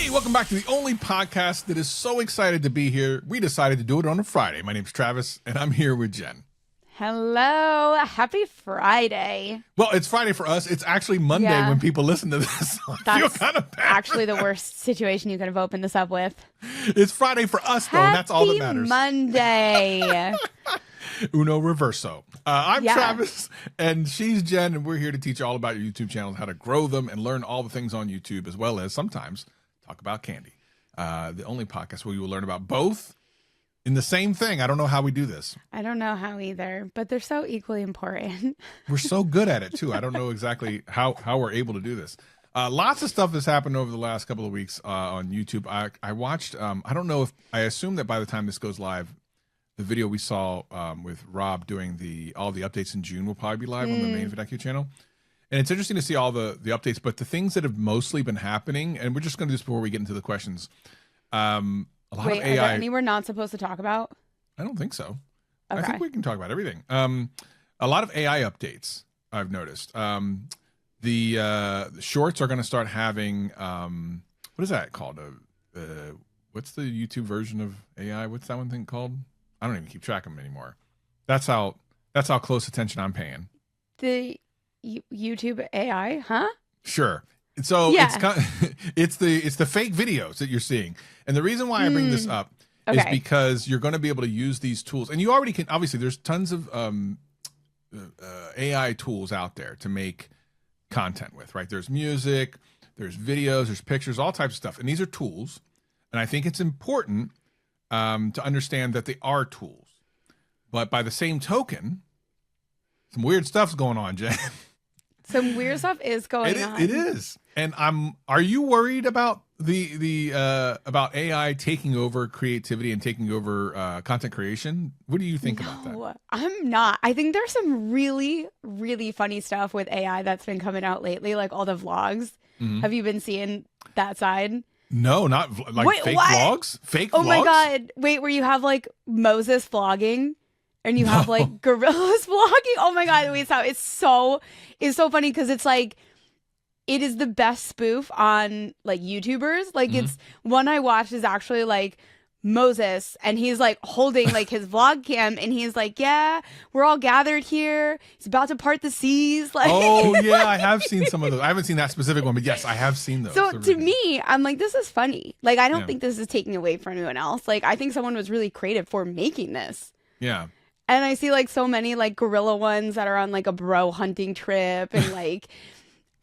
Hey, welcome back to the only podcast that is so excited to be here. We decided to do it on a Friday. My name's Travis, and I'm here with Jen. Hello. Happy Friday. Well, it's Friday for us. It's actually Monday when people listen to this. So I feel kind of bad. Actually the worst situation you could have opened this up with. It's Friday for us, though, and that's all that matters. Monday. Uno reverso. I'm Travis, and she's Jen, and we're here to teach you all about your YouTube channels, how to grow them, and learn all the things on YouTube, as well as sometimes talk about candy. The only podcast where you will learn about both in the same thing. I don't know how we do this. I don't know how either, but they're so equally important. We're so good at it, too. I don't know exactly how we're able to do this. Lots of stuff has happened over the last couple of weeks on YouTube. I watched, I don't know if, I assume that by the time this goes live, the video we saw with Rob doing all the updates in June will probably be live on the main VidIQ channel. And it's interesting to see all the updates, but the things that have mostly been happening, and we're just going to do this before we get into the questions. A lot of AI. Are there any we're not supposed to talk about? I don't think so. Okay. I think we can talk about everything. A lot of AI updates, I've noticed. The shorts are going to start having, what is that called? What's the YouTube version of AI? What's that one thing called? I don't even keep track of them anymore. That's how close attention I'm paying. The YouTube AI, huh? Sure. So it's the fake videos that you're seeing. And the reason why I bring this up is because you're going to be able to use these tools. And you already can, obviously, there's tons of AI tools out there to make content with, right? There's music, there's videos, there's pictures, all types of stuff. And these are tools. And I think it's important to understand that they are tools. But by the same token, some weird stuff's going on, Jen. Some weird stuff is going on. It is. And are you worried about about AI taking over creativity and taking over content creation? What do you think about that? I'm not. I think there's some really, really funny stuff with AI that's been coming out lately, like all the vlogs. Have you been seeing that side? No, not like fake vlogs. Fake vlogs? Oh my God. Wait, where you have like Moses vlogging and you have like gorillas vlogging. Oh my God. Wait, stop. It's so funny because it's like, it is the best spoof on like YouTubers. Like it's one I watched is actually like Moses and he's like holding like his vlog cam and he's like, yeah, we're all gathered here. He's about to part the seas. Like, oh yeah, I have seen some of those. I haven't seen that specific one, but yes, I have seen those. So to me, I'm like, this is funny. Like, I don't think this is taking away from anyone else. Like, I think someone was really creative for making this. Yeah. And I see like so many like gorilla ones that are on like a bro hunting trip and like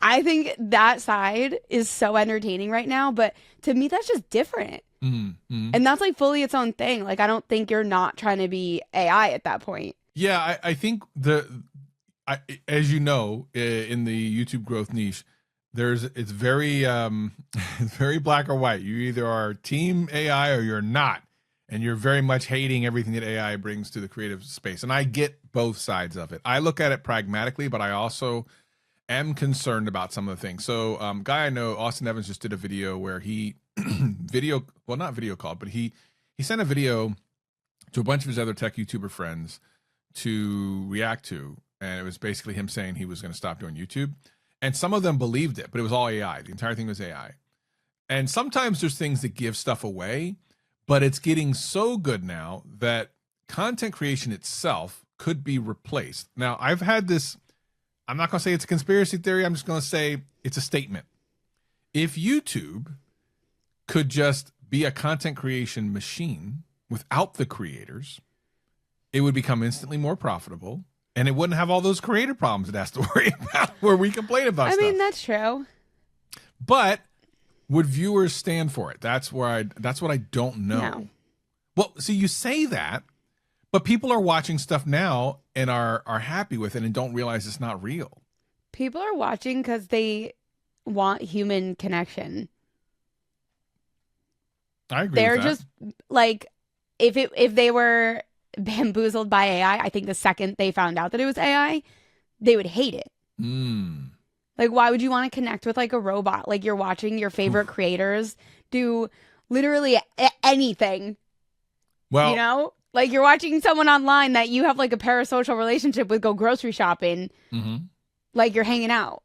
I think that side is so entertaining right now, but to me that's just different. And that's like fully its own thing. Like I don't think you're not trying to be AI at that point. Yeah, I think as you know, in the YouTube growth niche, it's very it's very black or white. You either are team AI or you're not. And you're very much hating everything that AI brings to the creative space. And I get both sides of it. I look at it pragmatically, but I also am concerned about some of the things. So guy I know, Austin Evans, just did a video where he not video called, but he sent a video to a bunch of his other tech YouTuber friends to react to. And it was basically him saying he was going to stop doing YouTube. And some of them believed it, but it was all AI. The entire thing was AI. And sometimes there's things that give stuff away. But it's getting so good now that content creation itself could be replaced. Now, I've had this, I'm not going to say it's a conspiracy theory. I'm just going to say it's a statement. If YouTube could just be a content creation machine without the creators, it would become instantly more profitable. And it wouldn't have all those creator problems it has to worry about where we complain about stuff. I mean, that's true. But would viewers stand for it? That's what I don't know. No. Well, see, you say that, but people are watching stuff now and are happy with it and don't realize it's not real. People are watching because they want human connection. I agree. They're with that. just like, if they were bamboozled by AI, I think the second they found out that it was AI, they would hate it. Like, why would you want to connect with like a robot? Like you're watching your favorite creators do literally anything. Well, you know, like you're watching someone online that you have like a parasocial relationship with go grocery shopping. Like you're hanging out.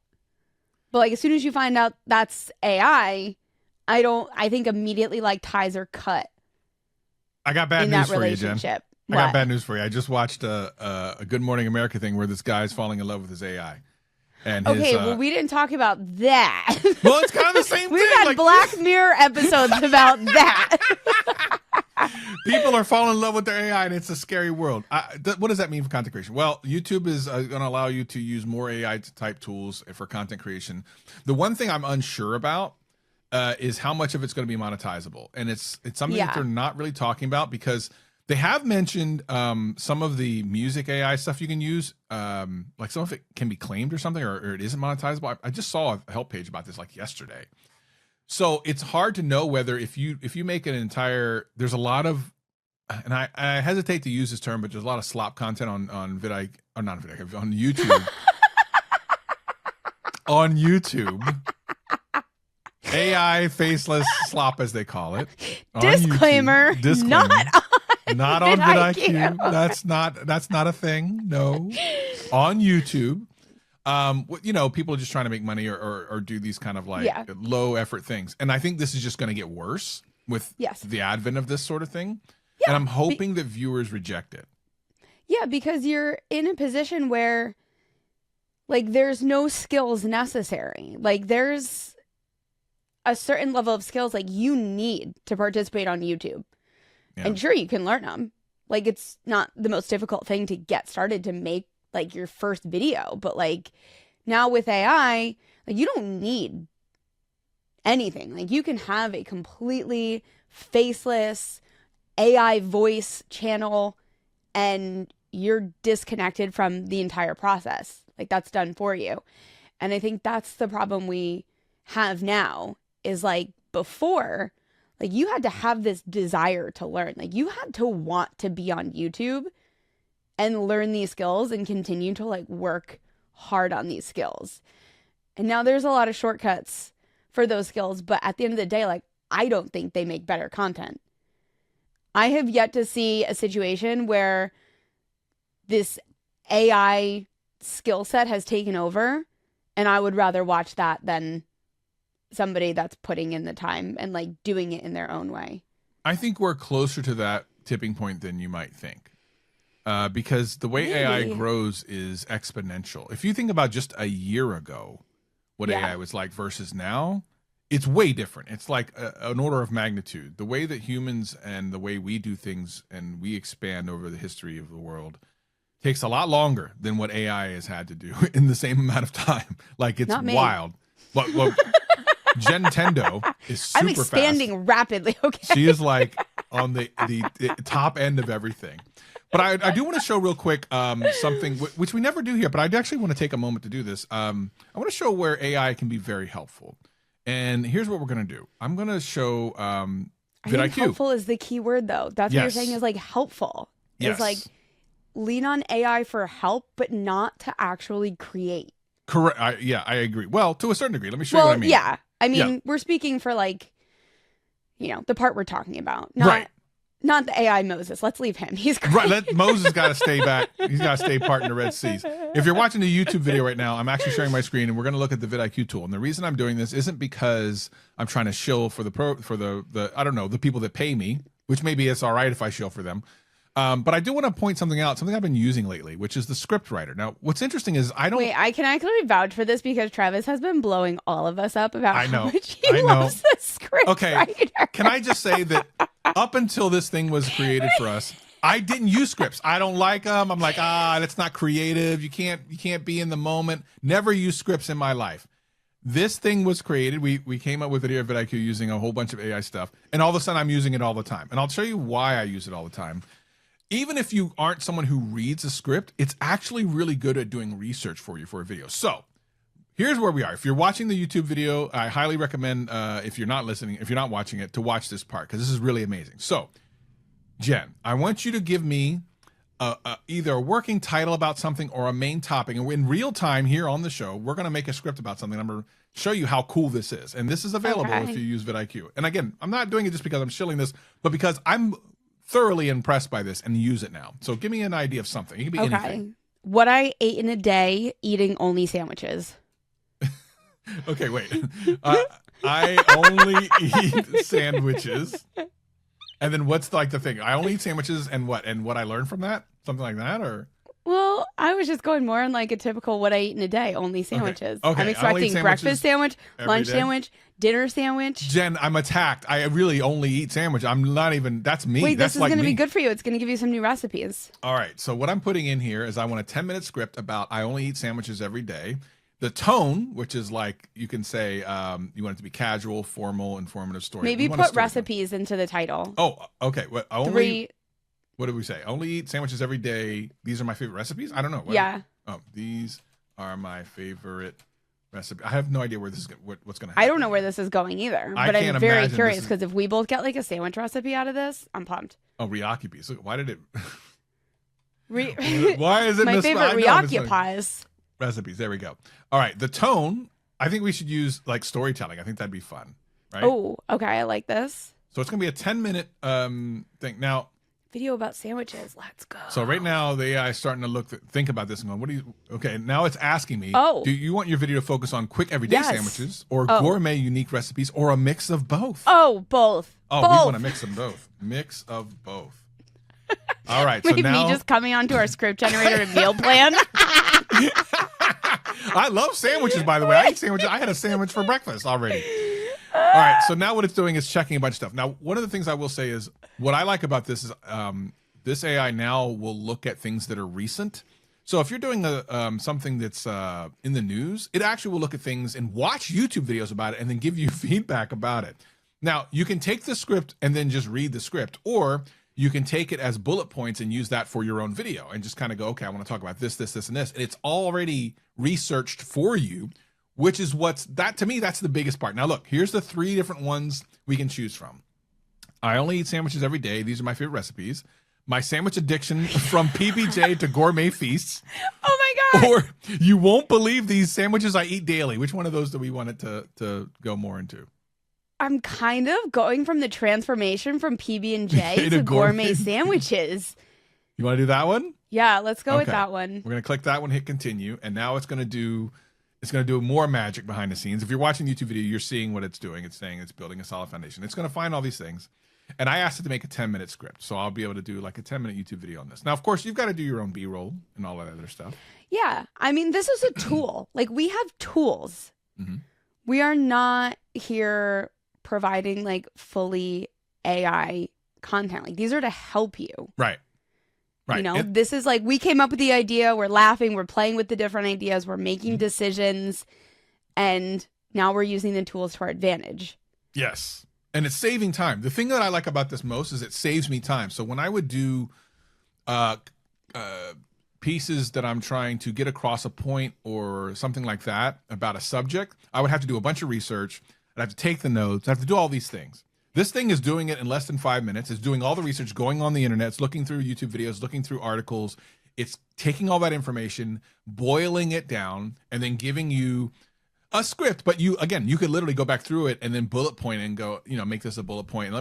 But like as soon as you find out that's AI, I think immediately like ties are cut I got bad in news that for you, Jen. relationship. I got bad news for you. I just watched a Good Morning America thing where this guy's falling in love with his AI. And Okay, his, well, we didn't talk about that. well, it's kind of the same We've thing. had Like, Black Mirror episodes about that. people are falling in love with their AI, and it's a scary world. What does that mean for content creation? Well, YouTube is going to allow you to use more AI type tools for content creation. The one thing I'm unsure about is how much of it's going to be monetizable, and it's something that they're not really talking about, because they have mentioned some of the music AI stuff you can use, like some of it can be claimed or something, or it isn't monetizable. I just saw a help page about this like yesterday. So it's hard to know whether if you make an entire, there's a lot of, and I hesitate to use this term, but there's a lot of slop content on VidIQ, or not VidIQ, on YouTube. On YouTube. AI faceless slop, as they call it. Disclaimer. Not on VidIQ. That's not a thing. No. On YouTube. People are just trying to make money or do these kind of like low effort things. And I think this is just going to get worse with the advent of this sort of thing. Yeah. And I'm hoping that viewers reject it. Yeah, because you're in a position where like there's no skills necessary. Like there's a certain level of skills like you need to participate on YouTube. Yeah. And sure, you can learn them. Like it's not the most difficult thing to get started to make like your first video, but like now with AI, like you don't need anything. Like you can have a completely faceless AI voice channel and you're disconnected from the entire process. Like that's done for you. And I think that's the problem we have now is like before, like you had to have this desire to learn. Like you had to want to be on YouTube and learn these skills and continue to like work hard on these skills. And now there's a lot of shortcuts for those skills, but at the end of the day, like I don't think they make better content. I have yet to see a situation where this AI skill set has taken over, and I would rather watch that than somebody that's putting in the time and like doing it in their own way. I think we're closer to that tipping point than you might think. Because the way AI grows is exponential. If you think about just a year ago, what AI was like versus now, it's way different. It's like an order of magnitude. The way that humans and the way we do things and we expand over the history of the world takes a lot longer than what AI has had to do in the same amount of time. Like it's wild. Well, Jenn Tendo is super I'm expanding fast. rapidly. Okay. She is like on the top end of everything. But I do want to show real quick something which we never do here, but I actually want to take a moment to do this. I want to show where AI can be very helpful. And here's what we're going to do. I'm going to show VidIQ. I think helpful is the key word, though. That's what you're saying is like helpful. Yes. It's like lean on AI for help, but not to actually create. Correct. I agree. Well, to a certain degree. Let me show you what I mean. Yeah. I mean, we're speaking for like, the part we're talking about. Not the AI Moses. Let's leave him. He's great. Right. Moses got to stay back. He's got to stay part in the Red Seas. If you're watching the YouTube video right now, I'm actually sharing my screen, and we're going to look at the VidIQ tool. And the reason I'm doing this isn't because I'm trying to shill for the I don't know, the people that pay me, which maybe it's all right if I shill for them. But I do want to point something out, something I've been using lately, which is the script writer. Now, what's interesting is I can actually vouch for this because Travis has been blowing all of us up about how much he loves the script writer. Can I just say that up until this thing was created for us, I didn't use scripts. I don't like them. I'm like, that's not creative. You can't be in the moment. Never use scripts in my life. This thing was created. We came up with it here at VidIQ using a whole bunch of AI stuff, and all of a sudden I'm using it all the time. And I'll show you why I use it all the time. Even if you aren't someone who reads a script, it's actually really good at doing research for you for a video. So here's where we are. If you're watching the YouTube video, I highly recommend, if you're not watching it, to watch this part, because this is really amazing. So Jenn, I want you to give me either a working title about something or a main topic. And in real time here on the show, we're going to make a script about something. I'm going to show you how cool this is. And this is available if you use VidIQ. And again, I'm not doing it just because I'm shilling this, but because I'm thoroughly impressed by this and use it now. So give me an idea of something. It can be anything. What I ate in a day eating only sandwiches. Okay, wait. I only eat sandwiches. And then what's like the thing? I only eat sandwiches and what? And what I learned from that? Something like that, or? Well, I was just going more on like a typical what I eat in a day, only sandwiches. Okay. I'm I only eat expecting sandwiches breakfast sandwich, every lunch day. sandwich, dinner sandwich. Jen, I'm attacked. I really only eat sandwich. I'm not even, that's me. Wait, that's this is like going to me. be good for you. It's going to give you some new recipes. All right. So what I'm putting in here is I want a 10-minute script about I only eat sandwiches every day. The tone, which is like, you can say, you want it to be casual, formal, informative story. Maybe put recipes into the title. Oh, okay. What, only, 3. what did we say? Only eat sandwiches every day. These are my favorite recipes? I don't know. What? Yeah. Oh, these are my favorite recipes. I have no idea where this is what's going to happen. I don't know where this is going either, I but I'm can't very imagine curious this is- because if we both get like a sandwich recipe out of this, I'm pumped. Oh, Ryaki piece. Why did it? Re- Why is it My favorite I know, Ryaki pies. recipes? There we go. All right. The tone, I think we should use like storytelling. I think that'd be fun. Right. Oh, okay. I like this. So it's going to be a 10-minute thing. Now, Video about sandwiches. Let's go. so right now the AI is starting to think about this and going, what do you, okay, now it's asking me, Oh. do you want your video to focus on quick everyday Yes. sandwiches or gourmet unique recipes or a mix of both? Oh, both. Oh, both. we want to mix them both. Mix of both. All right. So Wait, now me just coming onto our script generator and meal plan. I love sandwiches, by the way. I eat sandwiches. I had a sandwich for breakfast already. All right. So now what it's doing is checking a bunch of stuff. Now, one of the things I will say is what I like about this is this AI now will look at things that are recent. So if you're doing something that's in the news, it actually will look at things and watch YouTube videos about it and then give you feedback about it. Now, you can take the script and then just read the script, or you can take it as bullet points and use that for your own video and just kind of go, okay, I want to talk about this, this, this, and this. And it's already researched for you, which is to me, that's the biggest part. Now, look, here's the 3 different ones we can choose from. I only eat sandwiches every day. These are my favorite recipes. My sandwich addiction from PBJ to gourmet feasts. Oh my God. Or you won't believe these sandwiches I eat daily. Which one of those do we want it to go more into? I'm kind of going from the transformation from PB&J To to gourmet gourmet. sandwiches. You want to do that one? Yeah, let's go with Okay. that one. We're going to click that one, hit continue, and now it's going to do more magic behind the scenes. If you're watching the YouTube video, you're seeing what it's doing. It's saying it's building a solid foundation. It's going to find all these things. And I asked it to make a 10-minute script, so I'll be able to do like a 10-minute YouTube video on this. Now, of course, you've got to do your own B-roll and all that other stuff. Yeah, I mean, this is a tool. Like, we have tools. Mhm. We are not here providing like fully AI content. Like, these are to help you. Right. Right. You know, this is like, we came up with the idea, we're laughing, we're playing with the different ideas, we're making decisions, and now we're using the tools to our advantage. Yes. And it's saving time. The thing that I like about this most is it saves me time. So when I would do pieces that I'm trying to get across a point or something like that about a subject, I would have to do a bunch of research. I'd have to take the notes. I have to do all these things. This thing is doing it in less than 5 minutes. It's doing all the research, going on the internet. It's looking through YouTube videos, looking through articles. It's taking all that information, boiling it down, and then giving you a script. But you could literally go back through it and then bullet point and go, make this a bullet point. And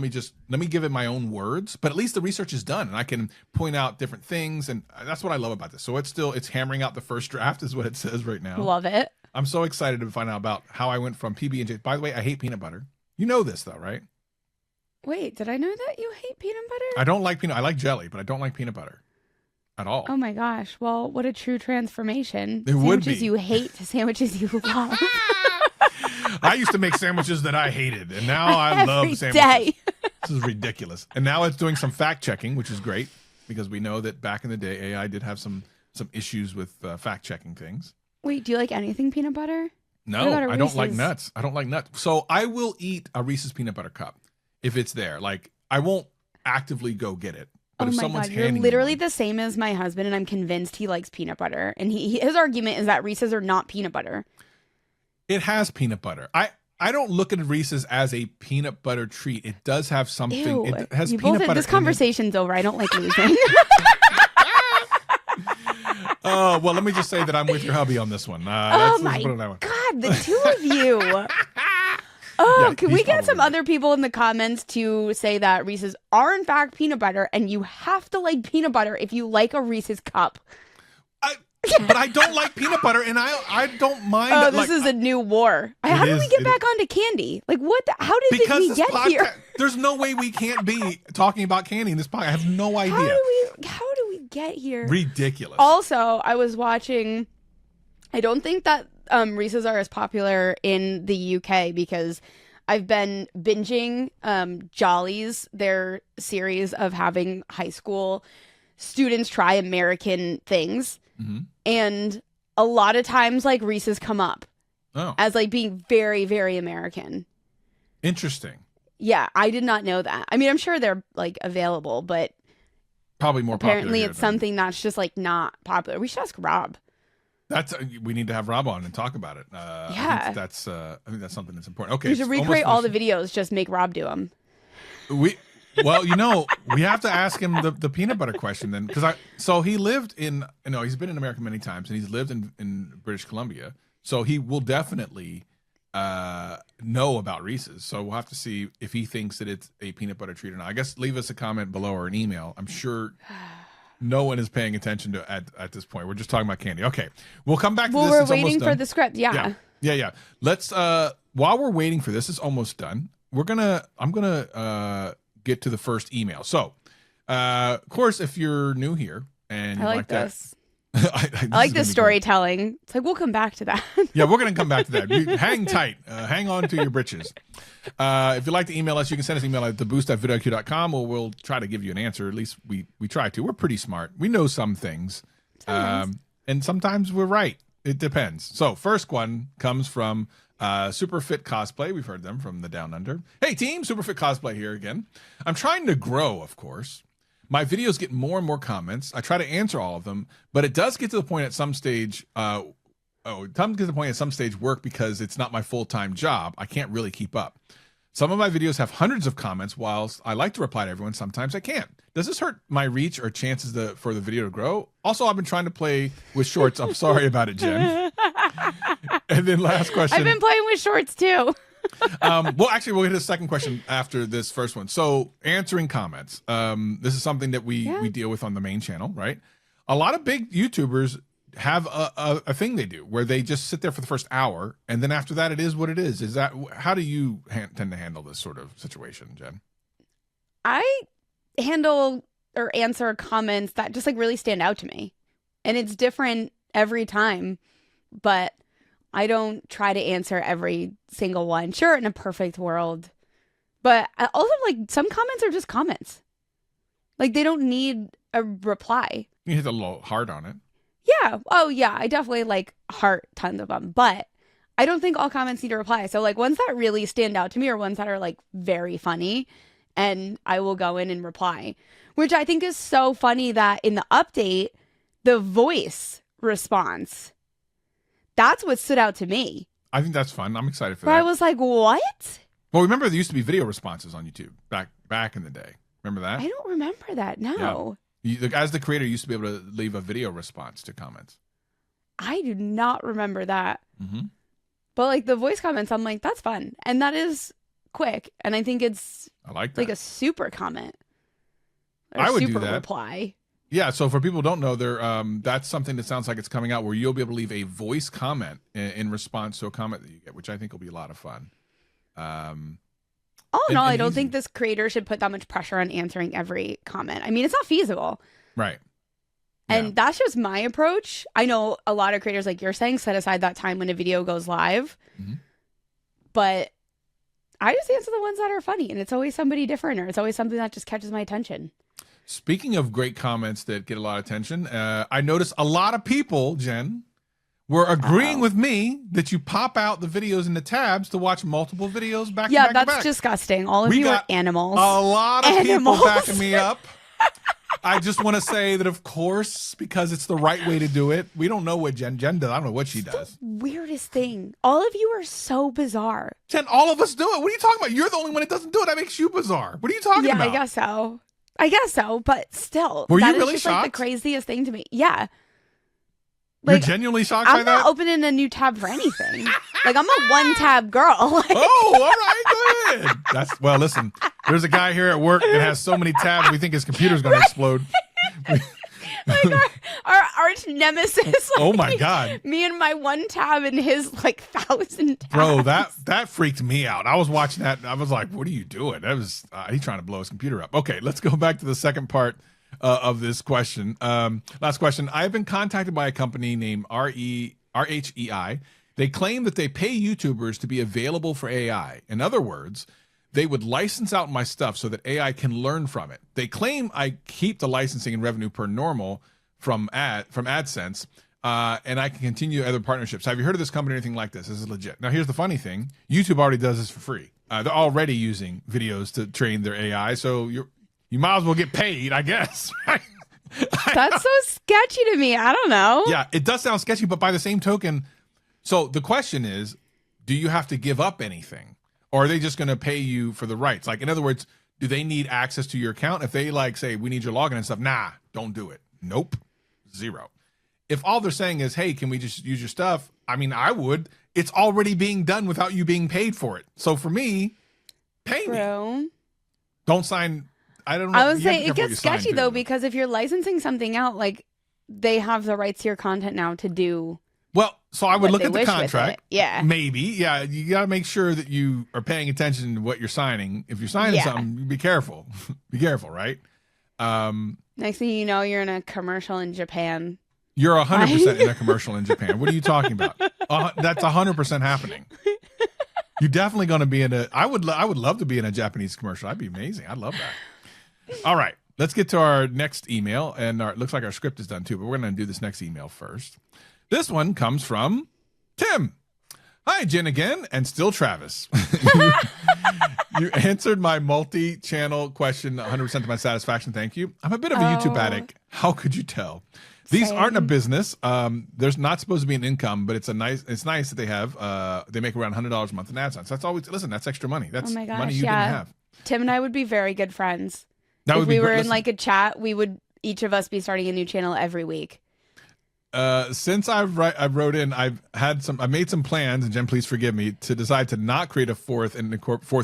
let me give it my own words. But at least the research is done and I can point out different things. And that's what I love about this. So it's hammering out the first draft is what it says right now. Love it. I'm so excited to find out about how I went from PB&J. By the way, I hate peanut butter. You know this though, right? Wait, did I know that you hate peanut butter? I don't like peanut. I like jelly, but I don't like peanut butter at all. Oh my gosh. Well, what a true transformation. It would Sandwiches be. you hate to sandwiches you love. I used to make sandwiches that I hated, and now I love Every sandwiches. day. This is ridiculous. And now it's doing some fact checking, which is great because we know that back in the day, AI did have some issues with fact checking things. Wait, do you like anything peanut butter? No, What about a I don't like Reese's? nuts. I don't like nuts. So I will eat a Reese's peanut butter cup if it's there. Like I won't actively go get it. But Oh if my someone's God, you're handing me literally one- the same as my husband, and I'm convinced he likes peanut butter. And his argument is that Reese's are not peanut butter. It has peanut butter. I don't look at Reese's as a peanut butter treat. It does have something. Ew. It has You peanut both, butter. this in it. conversation's over. I don't like losing. Oh, well, let me just say that I'm with your hubby on this one. Oh Let's my put it that way. God, the two of you. Oh, Yeah, can he's we get some probably right. other people in the comments to say that Reese's are in fact peanut butter, and you have to like peanut butter if you like a Reese's cup? But I don't like peanut butter, and I don't mind. Oh, this is a new war. How did we get back onto candy? Like, what? How did we get here? There's no way we can't be talking about candy in this podcast. I have no idea. How do we get here? Ridiculous. Also, I was watching. I don't think that Reese's are as popular in the UK because I've been binging Jollies, their series of having high school students try American things. Mm-hmm. And a lot of times, like, Reese's come up as, like, being very, very American. Interesting. Yeah, I did not know that. I mean, I'm sure they're, like, available, but probably more apparently it's something that's just, like, not popular. We should ask Rob. We need to have Rob on and talk about it. Yeah. I think that's something that's important. Okay. We should recreate all the videos, just make Rob do them. Well, we have to ask him the peanut butter question then, because he lived in, he's been in America many times, and he's lived in British Columbia, so he will definitely know about Reese's. So we'll have to see if he thinks that it's a peanut butter treat or not. I guess leave us a comment below or an email. I'm sure no one is paying attention to at this point. We're just talking about candy. Okay, we'll come back to this. We're waiting for the script. Yeah. Let's while we're waiting for this, it's almost done. I'm gonna get to the first email. So, of course, if you're new here and you like this, I like this storytelling. It's like, we'll come back to that. Yeah, we're going to come back to that. Hang tight. Hang on to your britches. If you'd like to email us, you can send us an email at theboost@vidiq.com, or we'll try to give you an answer. At least we try to. We're pretty smart. We know some things. And sometimes we're right. It depends. So first one comes from Super Fit Cosplay. We've heard them from the Down Under. Hey team, Super Fit Cosplay here again. I'm trying to grow, of course. My videos get more and more comments. I try to answer all of them, but it does get to the point at some stage. Work because it's not my full-time job. I can't really keep up. Some of my videos have hundreds of comments. Whilst I like to reply to everyone, sometimes I can't. Does this hurt my reach or chances for the video to grow? Also, I've been trying to play with shorts. I'm sorry about it, Jen. And then last question. I've been playing with shorts too. Well, actually, we'll get to the second question after this first one. So answering comments. This is something that we deal with on the main channel, right? A lot of big YouTubers have a thing they do where they just sit there for the first hour, and then after that, it is what it is. How do you tend to handle this sort of situation, Jen? I handle or answer comments that just like really stand out to me, and it's different every time, but I don't try to answer every single one. Sure, in a perfect world, but also like some comments are just comments. Like they don't need a reply. You hit a little hard on it. Yeah. Oh, yeah. I definitely like heart tons of them, but I don't think all comments need a reply. So like ones that really stand out to me are ones that are like very funny, and I will go in and reply, which I think is so funny that in the update, the voice response, that's what stood out to me. I think that's fun. I'm excited for that. I was like, what? Well, remember there used to be video responses on YouTube back in the day. Remember that? I don't remember that. No. Yeah. As the creator, you used to be able to leave a video response to comments. I do not remember that. Mm-hmm. But like the voice comments, I'm like, that's fun. And that is quick. And I think it's like a super comment. I would super do that. Reply. Yeah, so for people who don't know, that's something that sounds like it's coming out where you'll be able to leave a voice comment in response to a comment that you get, which I think will be a lot of fun. All in all, I don't think this creator should put that much pressure on answering every comment. I mean, it's not feasible. Right. And that's just my approach. I know a lot of creators, like you're saying, set aside that time when a video goes live. Mm-hmm. But I just answer the ones that are funny. And it's always somebody different, or it's always something that just catches my attention. Speaking of great comments that get a lot of attention, I noticed a lot of people, Jen, were agreeing with me that you pop out the videos in the tabs to watch multiple videos back to back. Yeah, that's disgusting. All of you are animals. A lot of people backing me up. I just want to say that, of course, because it's the right way to do it. We don't know what Jen does. I don't know what she does. The weirdest thing. All of you are so bizarre. Jen, all of us do it. What are you talking about? You're the only one that doesn't do it. That makes you bizarre. What are you talking about? Yeah, I guess so. But still, were you really shocked? Like the craziest thing to me. Yeah. You're genuinely shocked by that? I'm not opening a new tab for anything. Like, I'm a one-tab girl. Like... Oh, all right, go ahead. Well, listen, there's a guy here at work that has so many tabs, we think his computer's going to explode. like our arch nemesis. Oh my like, God. Me and my one tab and his like 1,000 tabs. Bro, that freaked me out. I was watching that and I was like, what are you doing? That was he's trying to blow his computer up. Okay, let's go back to the second part of this question. Last question. I've been contacted by a company named RHEI. They claim that they pay YouTubers to be available for AI. In other words, they would license out my stuff so that AI can learn from it. They claim I keep the licensing and revenue per normal from AdSense, and I can continue other partnerships. Have you heard of this company or anything like this? This is legit. Now, here's the funny thing. YouTube already does this for free. They're already using videos to train their AI, so you might as well get paid, I guess. That's so sketchy to me. I don't know. Yeah, it does sound sketchy, but by the same token, so the question is, do you have to give up anything? Or are they just going to pay you for the rights? Like, in other words, do they need access to your account? If they like say, we need your login and stuff, nah, don't do it. Nope, zero. If all they're saying is, hey, can we just use your stuff? I mean, I would. It's already being done without you being paid for it. So for me, pay me. Don't sign. I don't know. I would say it gets sketchy though, because if you're licensing something out, like they have the rights to your content now to do. Well, so I would look at the contract. Yeah. Maybe. Yeah. You got to make sure that you are paying attention to what you're signing. If you're signing something, be careful. Be careful, right? Next thing you know, you're in a commercial in Japan. You're 100% in a commercial in Japan. What are you talking about? That's 100% happening. You're definitely going to be in a. I would love to be in a Japanese commercial. That'd be amazing. I'd love that. All right. Let's get to our next email. And it looks like our script is done too, but we're going to do this next email first. This one comes from Tim. Hi, Jen again, and still Travis. You answered my multi-channel question 100% to my satisfaction. Thank you. I'm a bit of a YouTube addict. How could you tell? These aren't a business. There's not supposed to be an income, but it's nice that they have. They make around $100 a month in AdSense. That's always that's extra money. That's money you didn't have. Tim and I would be very good friends. If we were in like a chat, we would each of us be starting a new channel every week. Since I wrote in, I made some plans, and Jen, please forgive me, to decide to not create a fourth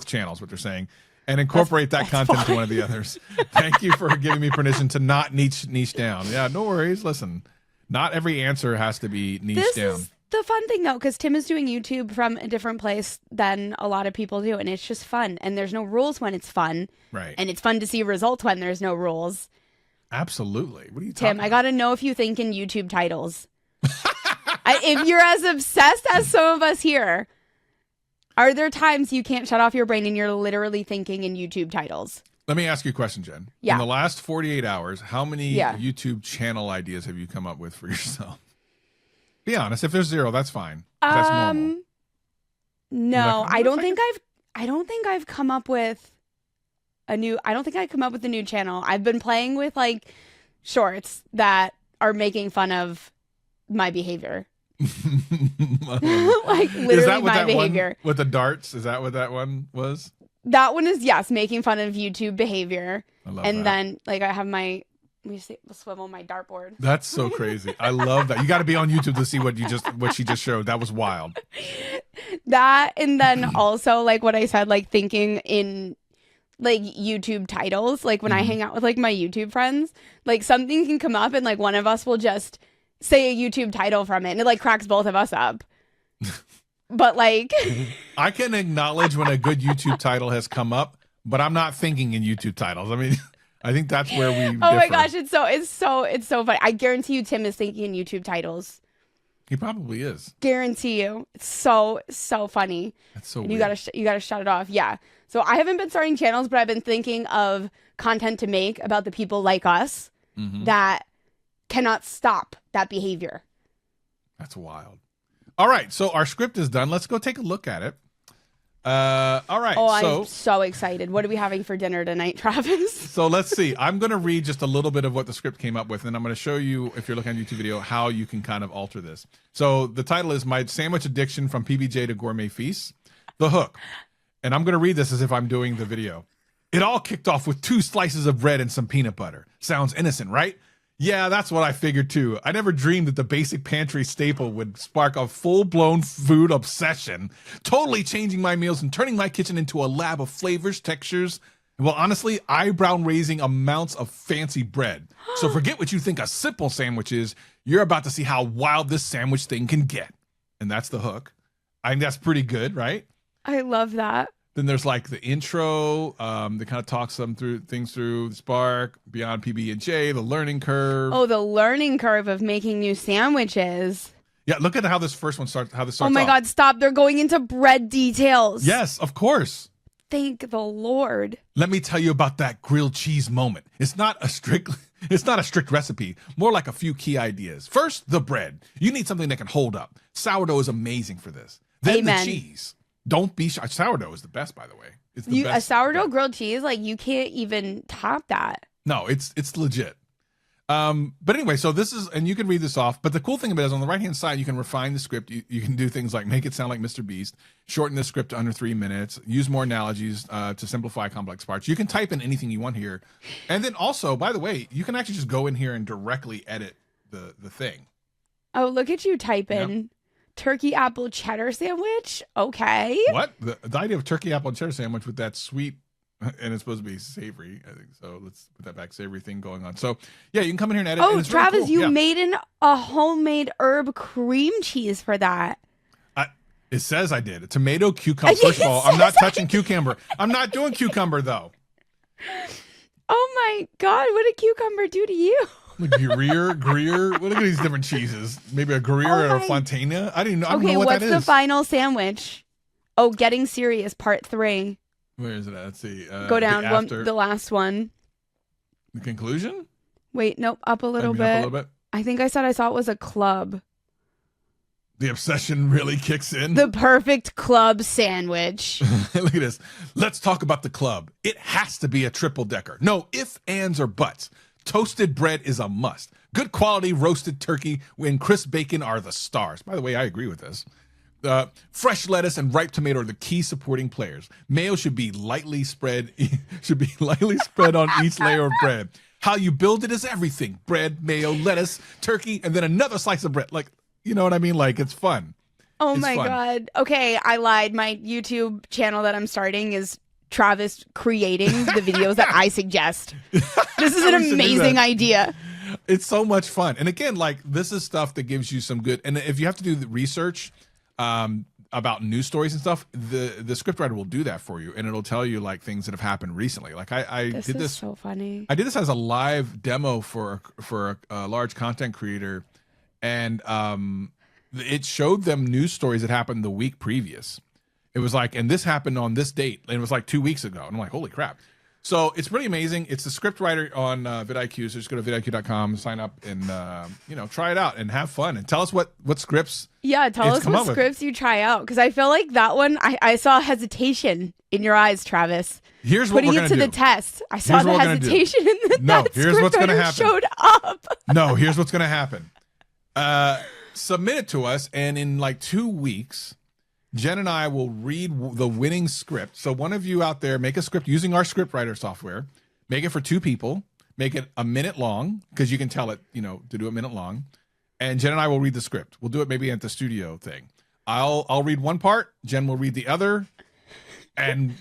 channel is what they're saying, and incorporate that content into one of the others. Thank you for giving me permission to not niche down. Yeah, no worries. Listen, not every answer has to be niche down. Is the fun thing though, because Tim is doing YouTube from a different place than a lot of people do, and it's just fun, and there's no rules when it's fun, right? And it's fun to see results when there's no rules. Absolutely. What are you talking Tim, about? I got to know if you think in YouTube titles. If you're as obsessed as some of us here, are there times you can't shut off your brain and you're literally thinking in YouTube titles? Let me ask you a question, Jen. Yeah. In the last 48 hours, how many YouTube channel ideas have you come up with for yourself? Be honest. If there's zero, that's fine. That's normal. No, like, I don't think I've come up with I don't think I come up with a new channel. I've been playing with like shorts that are making fun of my behavior. Like literally my behavior. With the darts, is that what that one was? That one is, yes, making fun of YouTube behavior. I love and that. Then like I have swivel my dartboard. That's so crazy. I love that. You got to be on YouTube to see what she just showed. That was wild. That, and then also like what I said, like thinking in like YouTube titles, like when I hang out with like my YouTube friends, like something can come up and like one of us will just say a YouTube title from it and it like cracks both of us up. But like I can acknowledge when a good YouTube title has come up, but I'm not thinking in YouTube titles. I mean, I think that's where we differ. My gosh, it's so funny. I guarantee you Tim is thinking in YouTube titles. He probably is. Guarantee you. It's so funny. That's so and weird. You gotta shut it off. Yeah. So I haven't been starting channels, but I've been thinking of content to make about the people like us that cannot stop that behavior. That's wild. All right. So our script is done. Let's go take a look at it. All right. Oh, I'm so excited. What are we having for dinner tonight, Travis? So let's see. I'm going to read just a little bit of what the script came up with, and I'm going to show you, if you're looking at a YouTube video, how you can kind of alter this. So the title is My Sandwich Addiction from PBJ to Gourmet Feasts. The hook. And I'm going to read this as if I'm doing the video. It all kicked off with 2 slices of bread and some peanut butter. Sounds innocent, right? Yeah, that's what I figured too. I never dreamed that the basic pantry staple would spark a full-blown food obsession, totally changing my meals and turning my kitchen into a lab of flavors, textures, Well, honestly, eyebrow-raising amounts of fancy bread. So forget what you think a simple sandwich is. You're about to see how wild this sandwich thing can get. And that's the hook. I think that's pretty good, right? I love that. Then there's like the intro that kind of talks them through things through the Spark, beyond PB&J, the learning curve. Oh, the learning curve of making new sandwiches. Yeah, look at how this first one starts. How this starts. Oh my off. God, stop. They're going into bread details. Yes, of course. Thank the Lord. Let me tell you about that grilled cheese moment. It's not a strict recipe, more like a few key ideas. First, the bread. You need something that can hold up. Sourdough is amazing for this. Then Amen. the cheese. Don't be shy. Sourdough is the best, by the way. It's the best. A sourdough grilled cheese, like you can't even top that. No, it's legit. But anyway, so this is, and you can read this off, but the cool thing about it is on the right-hand side, you can refine the script. You can do things like make it sound like Mr. Beast, shorten the script to under 3 minutes, use more analogies to simplify complex parts. You can type in anything you want here. And then also, by the way, you can actually just go in here and directly edit the thing. Oh, look at you type in turkey apple cheddar sandwich. Okay. What? The idea of turkey apple and cheddar sandwich with that sweet, and it's supposed to be savory, I think. So let's put that back, savory thing going on. So yeah, you can come in here and edit. Oh, and it's Travis, really cool. you made a homemade herb cream cheese for that. It says I did. A tomato, cucumber. First of all, I'm not touching cucumber. I'm not doing cucumber, though. Oh, my God. What did cucumber do to you? Gruyere. Look at these different cheeses. Maybe a Gruyere or a Fontana. I don't know what that is. Okay, what's the final sandwich? Oh, Getting Serious, part 3. Where is it at? Let's see. Go down, the last one. The conclusion? Wait, nope, up a little bit. I think I said I saw it was a club. The obsession really kicks in. The perfect club sandwich. Look at this. Let's talk about the club. It has to be a triple decker. No ifs, ands, or buts. Toasted bread is a must. Good quality roasted turkey and crisp bacon are the stars. By the way, I agree with this. Fresh lettuce and ripe tomato are the key supporting players. Mayo should be lightly spread on each layer of bread. How you build it is everything. Bread, mayo, lettuce, turkey, and then another slice of bread. Like, you know what I mean? Like, it's fun. Oh my God. Okay, I lied. My YouTube channel that I'm starting is Travis creating the videos that I suggest. This is an amazing idea. It's so much fun. And again, like, this is stuff that gives you some good, and if you have to do the research about news stories and stuff, the scriptwriter will do that for you, and it'll tell you like things that have happened recently. Like I did this. So funny. I did this as a live demo for a large content creator, and it showed them news stories that happened the week previous. It was like, and this happened on this date, and it was like 2 weeks ago. And I'm like, holy crap. So it's pretty amazing. It's the scriptwriter on VidIQ. So just go to vidIQ.com, sign up, and try it out and have fun. And tell us what scripts. Yeah, tell us what scripts you try out, because I feel like that one. I saw hesitation in your eyes, Travis. Here's what we're gonna do. Putting it to the test. I saw the hesitation in the No, here's what's gonna happen. Showed up. No, here's what's gonna happen. Submit it to us, and in like 2 weeks, Jen and I will read the winning script. So one of you out there, make a script using our scriptwriter software. Make it for 2 people. Make it a minute long, because you can tell it, to do a minute long. And Jen and I will read the script. We'll do it maybe at the studio thing. I'll read one part. Jen will read the other. And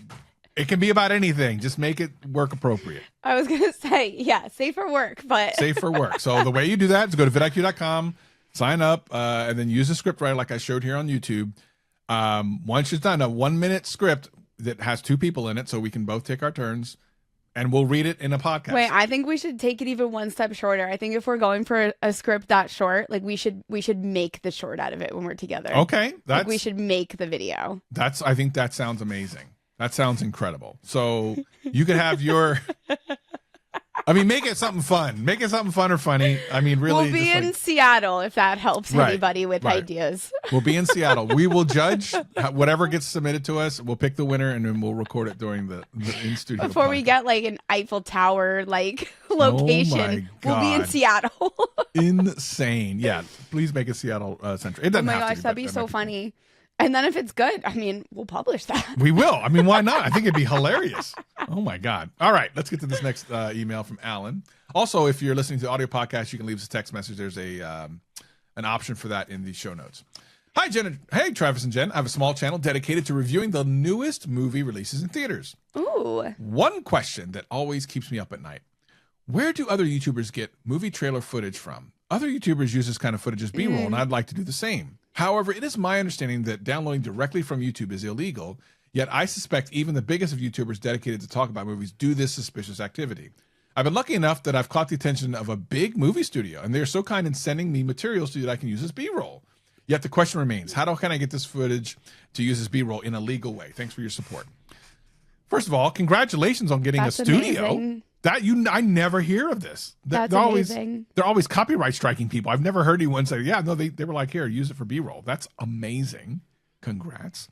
it can be about anything. Just make it work appropriate. I was going to say, yeah, safe for work, but. Safe for work. So the way you do that is go to vidIQ.com, sign up, and then use the scriptwriter like I showed here on YouTube. Once you're done, a 1 minute script that has 2 people in it, so we can both take our turns, and we'll read it in a podcast. Wait, I think we should take it even one step shorter. I think if we're going for a script that short, like we should make the short out of it when we're together. Okay, we should make the video. I think that sounds amazing. That sounds incredible. So you could have your. Make it something fun. Make it something fun or funny. Really, we'll be in Seattle if that helps anybody with ideas. We'll be in Seattle. We will judge whatever gets submitted to us. We'll pick the winner, and then we'll record it during the in-studio Before podcast. We get like an Eiffel Tower location. We'll be in Seattle. Insane. Yeah, please make it Seattle centric. It doesn't have to. Oh my gosh, that'd be so funny. And then if it's good, we'll publish that. We will. Why not? I think it'd be hilarious. Oh, my God. All right. Let's get to this next email from Alan. Also, if you're listening to the audio podcast, you can leave us a text message. There's an option for that in the show notes. Hi, Jen. Hey, Travis and Jen. I have a small channel dedicated to reviewing the newest movie releases in theaters. Ooh. One question that always keeps me up at night. Where do other YouTubers get movie trailer footage from? Other YouTubers use this kind of footage as B-roll, and I'd like to do the same. However, it is my understanding that downloading directly from YouTube is illegal, yet I suspect even the biggest of YouTubers dedicated to talk about movies do this suspicious activity. I've been lucky enough that I've caught the attention of a big movie studio, and they are so kind in sending me materials that I can use as B-roll. Yet the question remains, how can I get this footage to use as B-roll in a legal way? Thanks for your support. First of all, congratulations on getting That's a studio. amazing. I never hear of this. That's amazing. They're always copyright striking people. I've never heard anyone say, yeah, no, they were like, here, use it for B-roll. That's amazing. Congrats.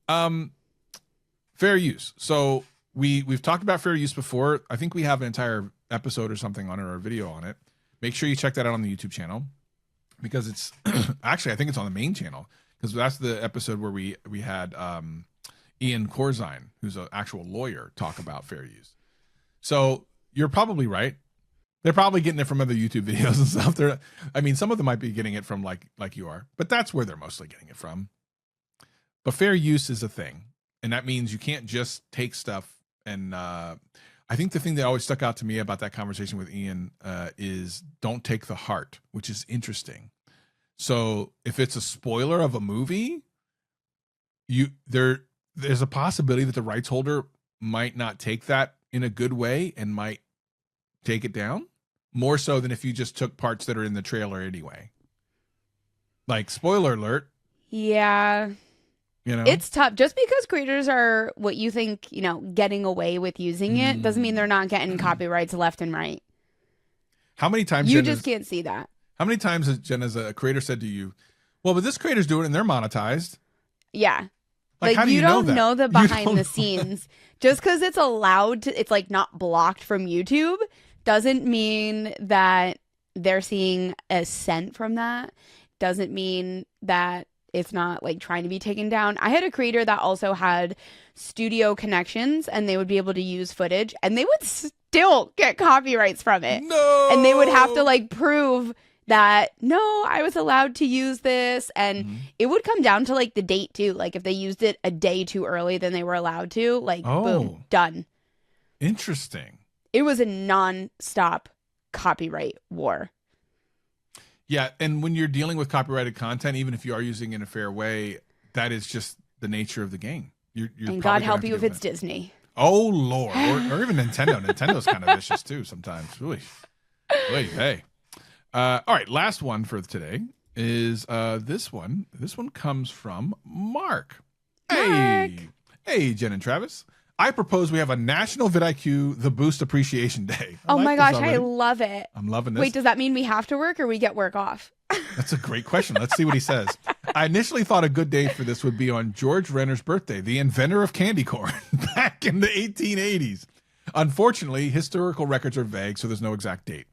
Fair use. So we've talked about fair use before. I think we have an entire episode or something on it, or a video on it. Make sure you check that out on the YouTube channel, because it's actually, I think it's on the main channel, because that's the episode where we had Ian Corzine, who's an actual lawyer, talk about fair use. So you're probably right. They're probably getting it from other YouTube videos and stuff. I mean, some of them might be getting it from like you are, but that's where they're mostly getting it from. But fair use is a thing. And that means you can't just take stuff. And I think the thing that always stuck out to me about that conversation with Ian is don't take the heart, which is interesting. So if it's a spoiler of a movie, there's a possibility that the rights holder might not take that in a good way and might take it down, more so than if you just took parts that are in the trailer anyway. Like, spoiler alert. Yeah. You know, it's tough. Just because creators are what you think, getting away with using it doesn't mean they're not getting copyrights left and right. How many times you just can't see that? How many times has Jen, as a creator, said to you, well, but this creator's doing it and they're monetized? Yeah. Like, how do you don't know the behind the scenes. Just because it's allowed to, it's like not blocked from YouTube, doesn't mean that they're seeing a cent from that. Doesn't mean that it's not like trying to be taken down. I had a creator that also had studio connections, and they would be able to use footage, and they would still get copyrights from it. No. And they would have to like prove that, no, I was allowed to use this. And it would come down to like the date too. Like if they used it a day too early than they were allowed to, like boom, done. Interesting. It was a non-stop copyright war. Yeah. And when you're dealing with copyrighted content, even if you are using it in a fair way, that is just the nature of the game. You're and God help you if it's Disney. Oh, Lord. Or even Nintendo. Nintendo's kind of vicious too sometimes. Really. Hey. All right, last one for today is this one. This one comes from Mark. Hey, Jen and Travis. I propose we have a National VidIQ The Boost Appreciation Day. Oh my gosh, I love it. I'm loving this. Wait, does that mean we have to work or we get work off? That's a great question. Let's see what he says. I initially thought a good day for this would be on George Renner's birthday, the inventor of candy corn, back in the 1880s. Unfortunately, historical records are vague, so there's no exact date.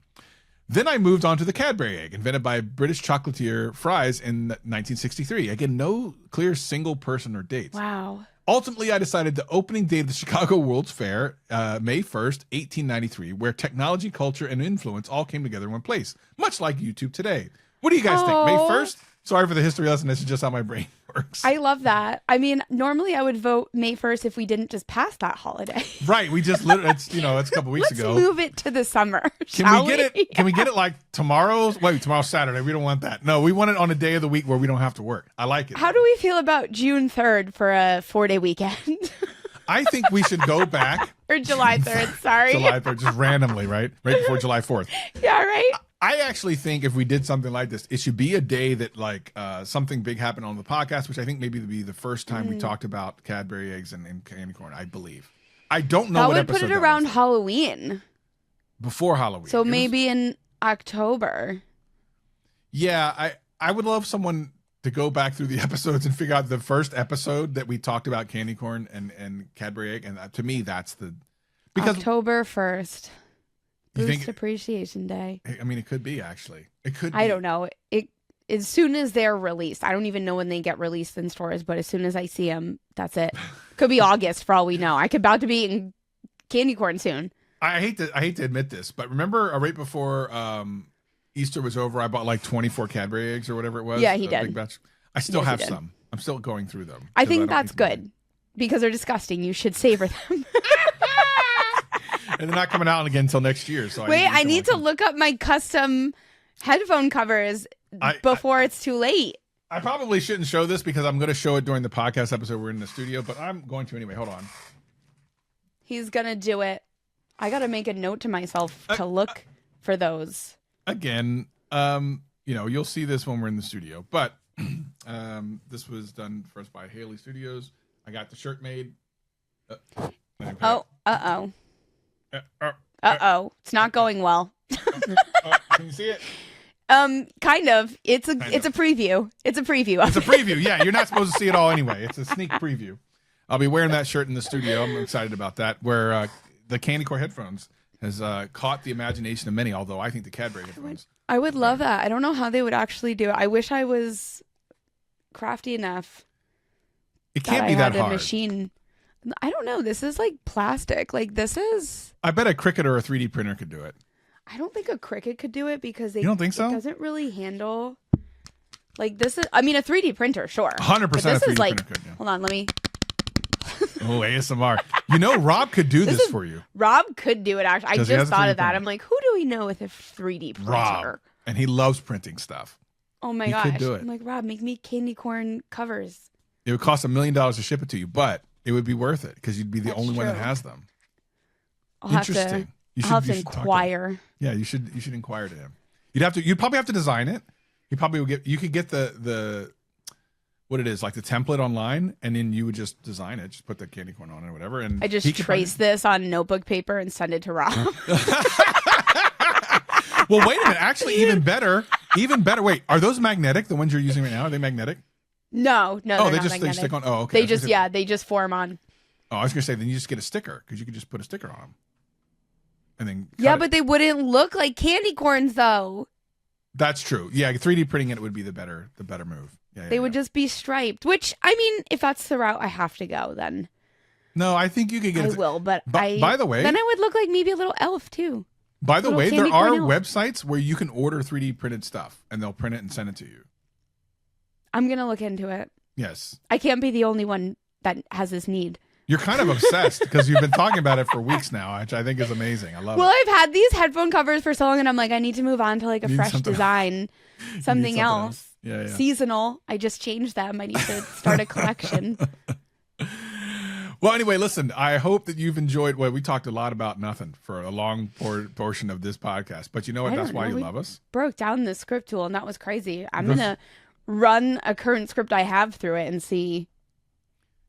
Then I moved on to the Cadbury egg, invented by British chocolatier Fries in 1963. Again, no clear single person or dates. Wow. Ultimately, I decided the opening date of the Chicago World's Fair, May 1st, 1893, where technology, culture, and influence all came together in one place, much like YouTube today. What do you guys think? May 1st? Sorry for the history lesson. This is just how my brain works. I love that. I mean, normally I would vote May 1st if we didn't just pass that holiday. Right. We just literally, it's a couple weeks ago. Let's move it to the summer. Can we get it? Can we get it like tomorrow's? Wait, tomorrow's Saturday. We don't want that. No, we want it on a day of the week where we don't have to work. I like it. How do we feel about June 3rd for a 4-day weekend? I think we should go back. Or July 3rd, sorry. July 3rd, just randomly, right? Right before July 4th. Yeah, right? I actually think if we did something like this, it should be a day that like something big happened on the podcast, which I think maybe would be the first time we talked about Cadbury eggs and candy corn, I believe. I don't know what episode that would put it around Halloween. Before Halloween. So maybe in October. Yeah, I would love someone to go back through the episodes and figure out the first episode that we talked about candy corn and Cadbury egg. And to me, that's because October 1st. You Boost think Appreciation Day. I mean, it could be actually. It could be. I don't know. As soon as they're released, I don't even know when they get released in stores, but as soon as I see them, that's it. Could be August for all we know. I could about to be eating candy corn soon. I hate to admit this, but remember right before Easter was over, I bought like 24 Cadbury eggs or whatever it was. Yeah, he did. Big batch. I still Yes, you have did. some. I'm still going through them. I 'cause think don't that's eat them. good because they're disgusting. You should savor them. And they're not coming out again until next year. So Wait, I eat them need while to look up my custom headphone covers before it's too late. I probably shouldn't show this because I'm going to show it during the podcast episode. We're in the studio, but I'm going to anyway. Hold on. He's going to do it. I got to make a note to myself to look for those. Again, you'll see this when we're in the studio, but this was done for us by Haley Studios. I got the shirt made. Uh-oh. It's not going well. Can you see it? Kind of. It's a preview. It's a preview. It's a preview. Yeah, you're not supposed to see it all anyway. It's a sneak preview. I'll be wearing that shirt in the studio. I'm excited about that. Where the Candy Core headphones has caught the imagination of many. Although I think the Cadbury headphones. I would love that. I don't know how they would actually do it. I wish I was crafty enough. It can't be that hard. Machine. I don't know. This is like plastic. Like this is. I bet a Cricut or a 3D printer could do it. I don't think a Cricut could do it because you don't think so? It doesn't really handle. Like this is. I mean, a 3D printer, sure. 100%. This a 3D is like. printer could, yeah. Hold on, let me. Oh, ASMR. Rob could do this for you. Rob could do it. Actually, I just thought of that. Printer. I'm like, who do we know with a 3D printer? Rob, and he loves printing stuff. Oh my gosh! Could do it. I'm like, Rob, make me candy corn covers. It would cost $1 million to ship it to you, but it would be worth it because you'd be the only one that has them. Interesting. I'll have to inquire. Yeah, you should inquire to him. You'd probably have to design it. You could get the what it is, like the template online, and then you would just design it, just put the candy corn on it or whatever. And I just trace this on notebook paper and send it to Rob. Well, wait a minute. Actually, even better. Wait, are those magnetic? The ones you're using right now, are they magnetic? No. Oh, they stick on. Oh, okay. They just form on. Oh, I was gonna say then you just get a sticker because you could just put a sticker on them, and then but they wouldn't look like candy corns though. That's true. Yeah, 3D printing it would be the better move. Yeah, they would just be striped. Which I mean, if that's the route I have to go, then. No, I think you could get. I will, but by the way, then I would look like maybe a little elf too. By the way, there are websites where you can order 3D printed stuff, and they'll print it and send it to you. I'm gonna look into it. Yes. I can't be the only one that has this need. You're kind of obsessed because you've been talking about it for weeks now, which I think is amazing. I love it. Well, I've had these headphone covers for so long, and I'm like, I need to move on to like a fresh design, something else. Yeah. Seasonal. I just changed them. I need to start a collection. Well, anyway, listen, I hope that you've enjoyed. Well, we talked a lot about nothing for a long portion of this podcast, but you know what? That's why you love us. Broke down the script tool, and that was crazy. I'm going to run a current script I have through it and see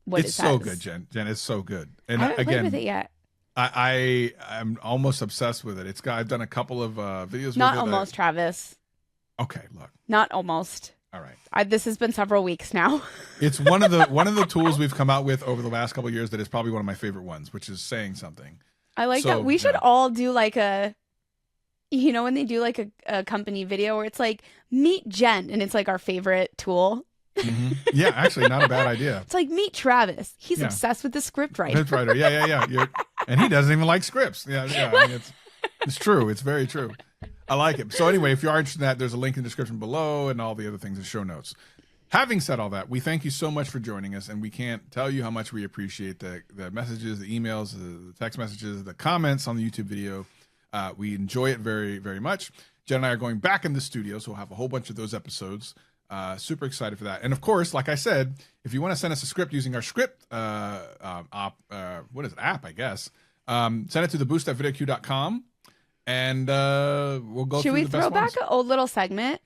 what it says. It's so good, Jen. Jen, it's so good. And I haven't played with it yet. I'm almost obsessed with it. I've done a couple of videos. Not almost, Travis. Okay, look. Not almost. All right. This has been several weeks now. It's one of the tools we've come out with over the last couple of years that is probably one of my favorite ones, which is saying something. I like that. We should all do like when they do like a company video where it's like meet Jen, and it's like our favorite tool. Mm-hmm. Yeah, actually, not a bad idea. It's like meet Travis. He's obsessed with the script writer. Script writer. Yeah. And he doesn't even like scripts. Yeah. I mean, it's true. It's very true. I like it. So anyway, if you are interested in that, there's a link in the description below and all the other things in show notes. Having said all that, we thank you so much for joining us, and we can't tell you how much we appreciate the messages, the emails, the text messages, the comments on the YouTube video. We enjoy it very, very much. Jen and I are going back in the studio, so we'll have a whole bunch of those episodes. Super excited for that. And of course, like I said, if you want to send us a script using our script app, I guess, send it to theboost@vidiq.com. And we'll go through the best ones. Should we throw back an old little segment?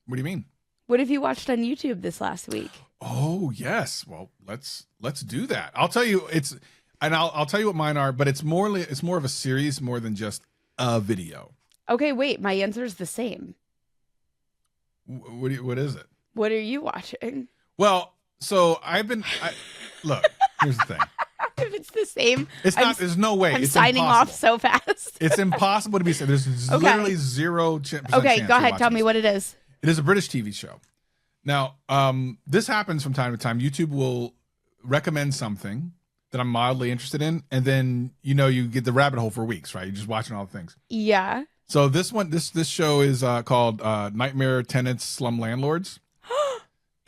What do you mean? What have you watched on YouTube this last week? Oh, yes. Well, let's do that. I'll tell you I'll tell you what mine are, but it's more of a series more than just a video. Okay, wait. My answer is the same. What is it? What are you watching? Well, so look, here's the thing. If it's the same, it's not. There's no way. I'm it's signing impossible. off so fast. It's impossible to be said. There's literally 0% Okay, chance go ahead. Tell me what it is. It is a British TV show. Now, this happens from time to time. YouTube will recommend something that I'm mildly interested in, and then you get the rabbit hole for weeks, right? You're just watching all the things. Yeah. So this show is called Nightmare Tenants Slum Landlords.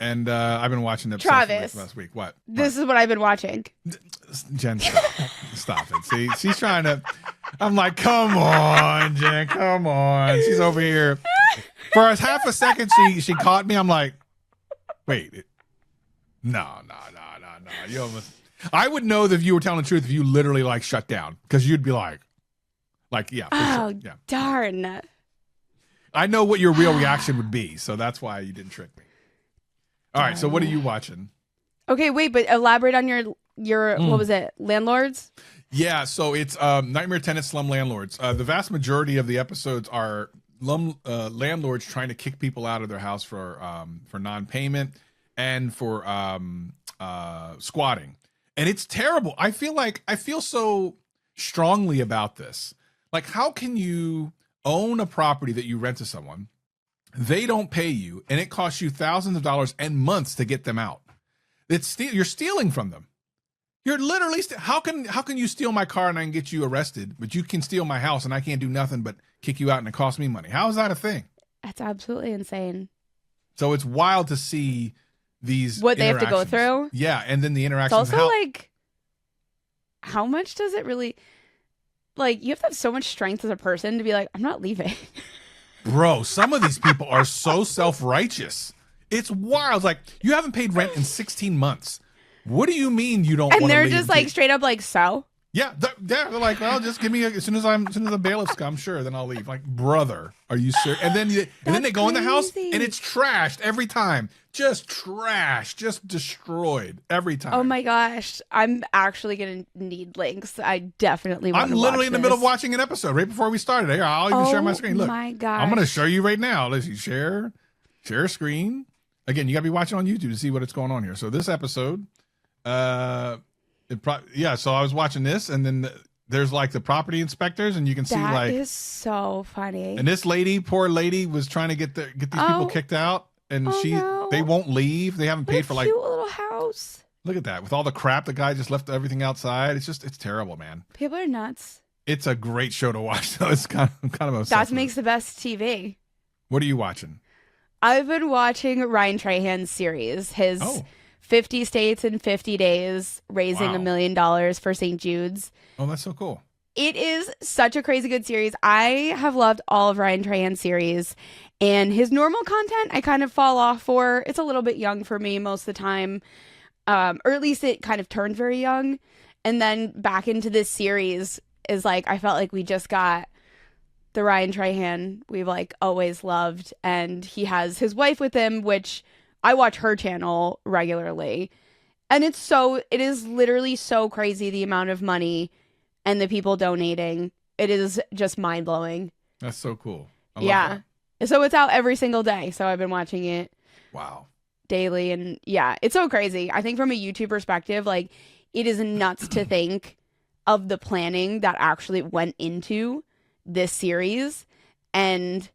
And I've been watching Travis, last week. What? This is what I've been watching. Jen, stop it. See, she's trying to. I'm like, come on, Jen, come on. She's over here. For a half a second, she caught me. I'm like, wait, no. You almost. I would know that if you were telling the truth if you literally like shut down, because you'd be like, yeah. Oh, sure. Yeah. darn. I know what your real reaction would be, so that's why you didn't trick me. All right, so what are you watching? Okay, wait, but elaborate on your what was it? Landlords? Yeah, so it's Nightmare Tenant Slum Landlords. The vast majority of the episodes are landlords trying to kick people out of their house for non-payment and for squatting. And it's terrible. I feel so strongly about this. Like, how can you own a property that you rent to someone? They don't pay you, and it costs you thousands of dollars and months to get them out. You're stealing from them. You're literally how can you steal my car and I can get you arrested, but you can steal my house and I can't do nothing but kick you out and it costs me money? How is that a thing? That's absolutely insane. So it's wild to see these what they have to go through. Yeah, and then the interactions. It's also like, how much does it really? Like, you have to have so much strength as a person to be like, I'm not leaving. Bro, some of these people are so self-righteous. It's wild. Like, you haven't paid rent in 16 months. What do you mean you don't want to leave? And they're just like straight up like, so? Yeah, they're like, well, just give me as soon as the bailiffs come, sure, then I'll leave. Like, brother, are you serious? And then they go in the house and it's trashed every time. Just trash, just destroyed every time. Oh my gosh, I'm actually gonna need links. I definitely want to watch I'm literally in the middle of watching an episode right before we started. Here, I'll even share my screen. Look, my gosh, I'm gonna show you right now. Let's see, share screen. Again, you gotta be watching on YouTube to see what's going on here. So this episode, so I was watching this, and then there's like the property inspectors, and you can see that is so funny. And this poor lady, was trying to get these people kicked out, and they won't leave. They haven't paid for like cute little house. Look at that, with all the crap the guy just left everything outside. It's terrible, man. People are nuts. It's a great show to watch, though. It's kind of obsessed. That makes the best TV. What are you watching? I've been watching Ryan Trahan's series. His 50 States in 50 Days, raising $1 million for St. Jude's. Oh, that's so cool. It is such a crazy good series. I have loved all of Ryan Trahan's series, and his normal content I kind of fall off for. It's a little bit young for me most of the time, or at least it kind of turned very young. And then back into this series is like, I felt like we just got the Ryan Trahan we've like always loved, and he has his wife with him, which I watch her channel regularly. And it is literally so crazy, the amount of money and the people donating. It is just mind-blowing. That's so cool. I love that. So it's out every single day. So I've been watching it. Wow. Daily. And yeah, it's so crazy. I think from a YouTube perspective, like, it is nuts to think of the planning that actually went into this series. And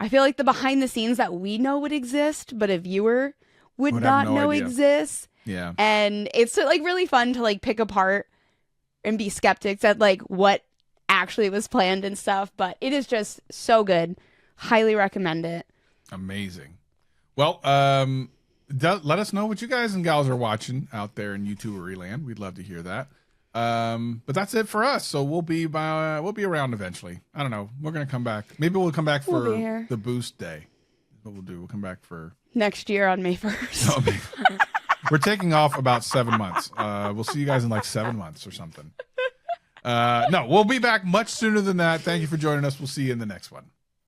I feel like the behind the scenes that we know would exist, but a viewer would not know exists. Yeah. And it's like really fun to like pick apart and be skeptics at like what actually was planned and stuff. But it is just so good. Highly recommend it. Amazing. Well, let us know what you guys and gals are watching out there in YouTubery land. We'd love to hear that. But that's it for us. So we'll be around eventually. I don't know. We're gonna come back. Maybe we'll come back for the boost day. What we'll do, we'll come back for next year on May 1st. We're taking off about 7 months. We'll see you guys in like 7 months or something. No, we'll be back much sooner than that. Thank you for joining us. We'll see you in the next one.